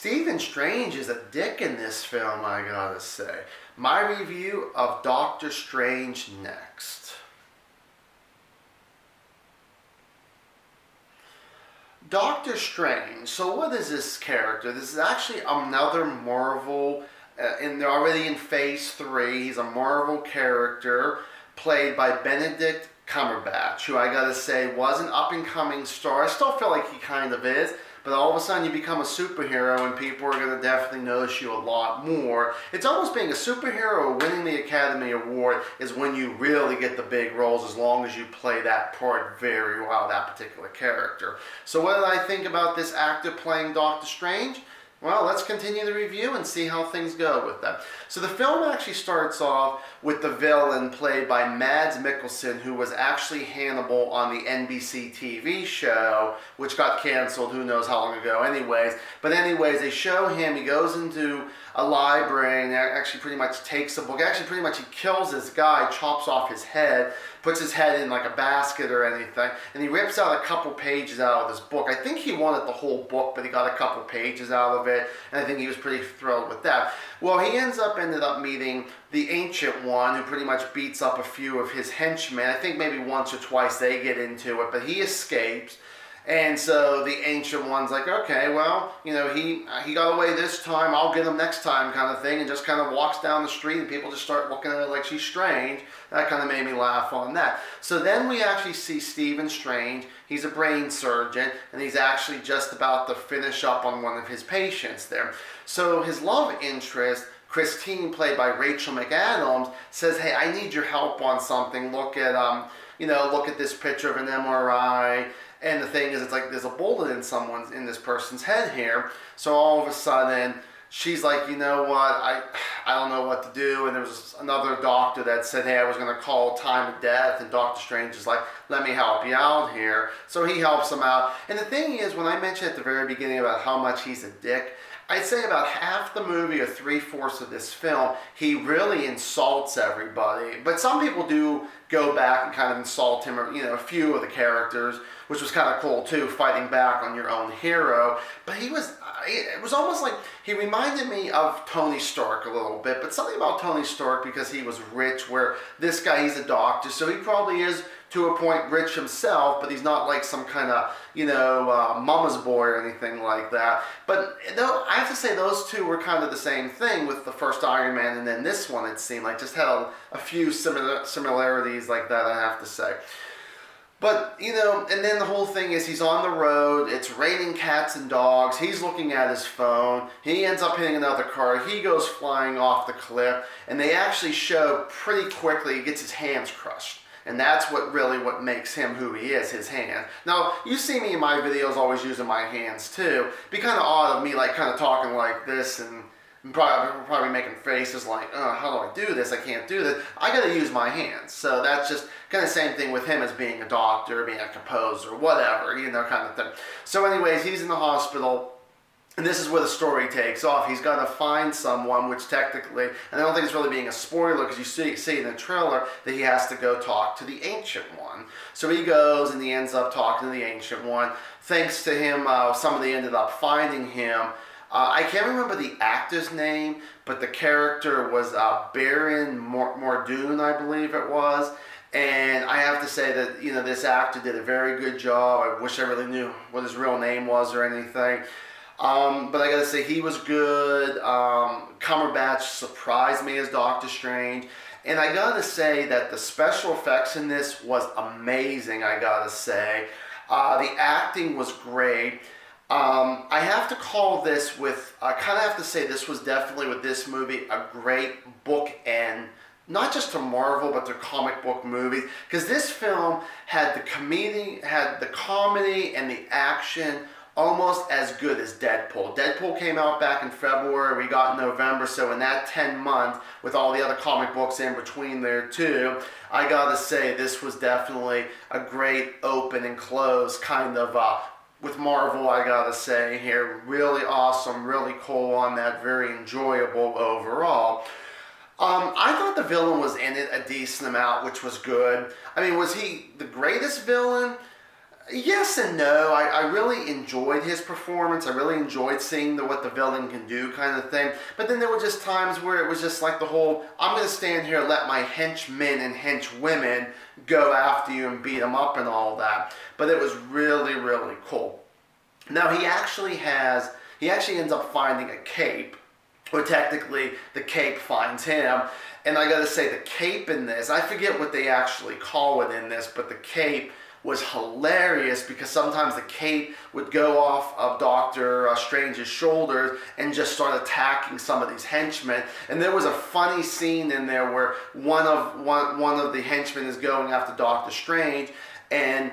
Stephen Strange is a dick in this film, I gotta say. My review of Doctor Strange next. Doctor Strange. So what is this character? This is actually another Marvel, and they're already in Phase 3. He's a Marvel character played by Benedict Cumberbatch, who I gotta say was an up-and-coming star. I still feel like he kind of is, but all of a sudden you become a superhero and people are gonna definitely notice you a lot more. It's almost being a superhero or winning the Academy Award is when you really get the big roles, as long as you play that part very well, that particular character. So what did I think about this actor playing Doctor Strange? Well, let's continue the review and see how things go with that. So the film actually starts off with the villain played by Mads Mikkelsen, who was actually Hannibal on the NBC TV show, which got canceled who knows how long ago anyways. But anyways, they show him, he goes into a library and actually pretty much takes a book. Actually pretty much he kills this guy, chops off his head, puts his head in like a basket or anything, and he rips out a couple pages out of this book. I think he wanted the whole book, but he got a couple pages out of it, and I think he was pretty thrilled with that. Well, he ended up meeting the Ancient One, who pretty much beats up a few of his henchmen. I think maybe once or twice they get into it, but he escapes. And so the Ancient One's like, okay, well, you know, he got away this time, I'll get him next time kind of thing, and just kind of walks down the street and people just start looking at her like she's strange. That kind of made me laugh on that. So then we actually see Stephen Strange. He's a brain surgeon, and he's actually just about to finish up on one of his patients there. So his love interest, Christine, played by Rachel McAdams, says, hey, I need your help on something. Look at, look at this picture of an MRI. And the thing is, it's like there's a bullet in this person's head here. So all of a sudden, she's like, you know what, I don't know what to do. And there was another doctor that said, hey, I was going to call time of death. And Doctor Strange is like, let me help you out here. So he helps him out. And the thing is, when I mentioned at the very beginning about how much he's a dick, I'd say about half the movie or 3/4 of this film, he really insults everybody. But some people do go back and kind of insult him, or, a few of the characters, which was kind of cool too, fighting back on your own hero. But it was almost like, he reminded me of Tony Stark a little bit, but something about Tony Stark, because he was rich, where this guy, he's a doctor, so he probably is to a point rich himself, but he's not like some kind of, mama's boy or anything like that. But though I have to say those two were kind of the same thing with the first Iron Man, and then this one, it seemed like just had a few similarities like that, I have to say. But, and then the whole thing is he's on the road, it's raining cats and dogs, he's looking at his phone, he ends up hitting another car, he goes flying off the cliff, and they actually show pretty quickly he gets his hands crushed. And that's what makes him who he is, his hand. Now, you see me in my videos always using my hands too. It'd be kind of odd of me like kind of talking like this and probably making faces like, oh, how do I do this? I can't do this. I gotta use my hands. So that's just kind of the same thing with him as being a doctor, being a composer, whatever, kind of thing. So anyways, he's in the hospital. And this is where the story takes off. He's got to find someone, which technically, and I don't think it's really being a spoiler because you see in the trailer that he has to go talk to the Ancient One. So he goes and he ends up talking to the Ancient One. Thanks to him, somebody ended up finding him. I can't remember the actor's name, but the character was Baron Mordoon, I believe it was. And I have to say that, this actor did a very good job. I wish I really knew what his real name was or anything. But I gotta say, he was good. Cumberbatch surprised me as Doctor Strange. And I gotta say that the special effects in this was amazing, I gotta say. The acting was great. I have to call this I kind of have to say this was definitely with this movie a great bookend. Not just to Marvel, but to comic book movies. Because this film had the comedy and the action almost as good as Deadpool. Deadpool came out back in February, we got in November, so in that 10 months, with all the other comic books in between there too, I gotta say this was definitely a great open and close kind of, with Marvel, I gotta say here, really awesome, really cool on that, very enjoyable overall. I thought the villain was in it a decent amount, which was good. I mean, was he the greatest villain? Yes and no. I really enjoyed his performance. I really enjoyed seeing what the villain can do kind of thing. But then there were just times where it was just like the whole, I'm going to stand here and let my henchmen and henchwomen go after you and beat them up and all that. But it was really, really cool. Now he actually ends up finding a cape, or technically the cape finds him. And I gotta say, the cape in this, I forget what they actually call it in this, but the cape was hilarious because sometimes the cape would go off of Doctor Strange's shoulders and just start attacking some of these henchmen. And there was a funny scene in there where one of the henchmen is going after Doctor Strange, and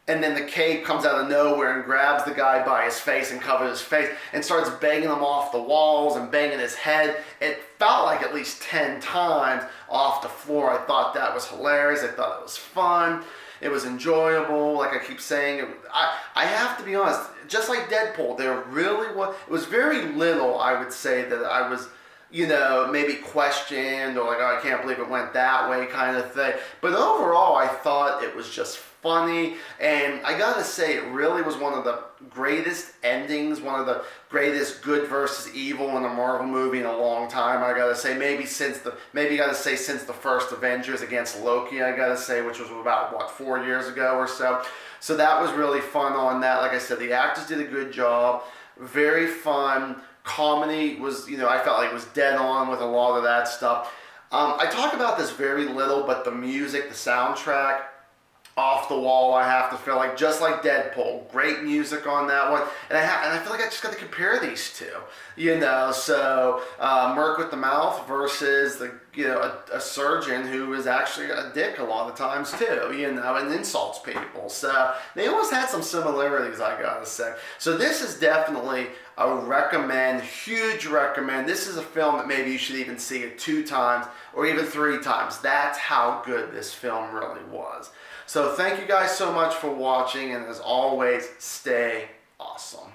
and then the cape comes out of nowhere and grabs the guy by his face and covers his face and starts banging him off the walls and banging his head. It felt like at least 10 times off the floor. I thought that was hilarious. I thought it was fun. It was enjoyable. Like I keep saying, I have to be honest, just like Deadpool, there really was, it was very little, I would say, that I was, maybe questioned or like, oh, I can't believe it went that way kind of thing. But overall, I thought it was just funny, and I gotta say, it really was one of the greatest endings, one of the greatest good versus evil in a Marvel movie in a long time. I gotta say, since the first Avengers against Loki, I gotta say, which was about 4 years ago or so. So that was really fun on that. Like I said, the actors did a good job. Very fun. Comedy was, I felt like it was dead on with a lot of that stuff. I talk about this very little, but the music, the soundtrack, off the wall, I have to feel like, just like Deadpool, great music on that one, and I feel like I just got to compare these two, so Merc with the Mouth versus a surgeon who is actually a dick a lot of times too, and insults people, so they almost had some similarities, I gotta say. So this is definitely a recommend, huge recommend. This is a film that maybe you should even see it 2 times or even 3 times. That's how good this film really was. So thank you guys so much for watching, and as always, stay awesome.